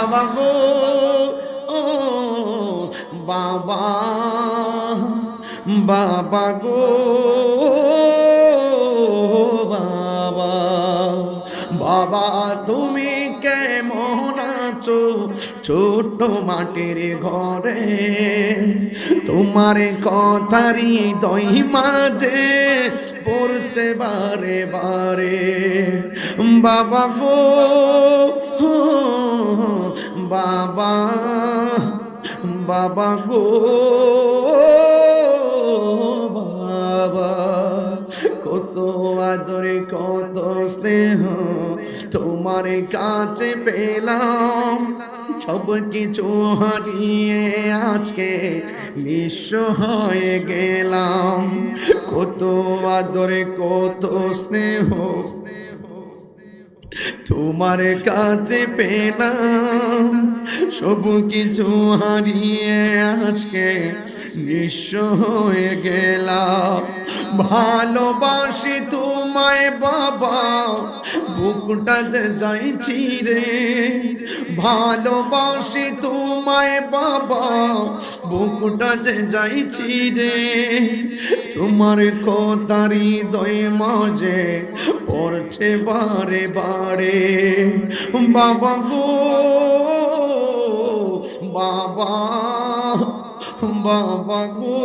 বাবা গো ও বাবা, বাবা গো বাবা, বাবা তুমি কেমন আছো ছোট মাটির ঘরে, তোমার কথারই দই মাঝে পড়ছে বারে বারে। বাবা গো বাবা, বাবা গো বাবা, কত আদরে কত স্নেহ তোমার কাছে পেলাম, সব কিছু হারিয়ে আজকে নিঃস্ব হয়ে গেলাম। কত আদরে কত স্নেহ তোমার কাছে পেলাম, সব কিছু হারিয়ে আজকে নিঃস্ব হয়ে গেলাম। ভালোবাসি তোমায় বাবা, বুকটা যে যাইছি রে, ভালোবাসি তোমায় বাবা, বুকটা যে যাইছি রে, তোমার কথারই দই মাঝে পড়ছে বারে বারে। বাবা গো বাবা, বাবা গো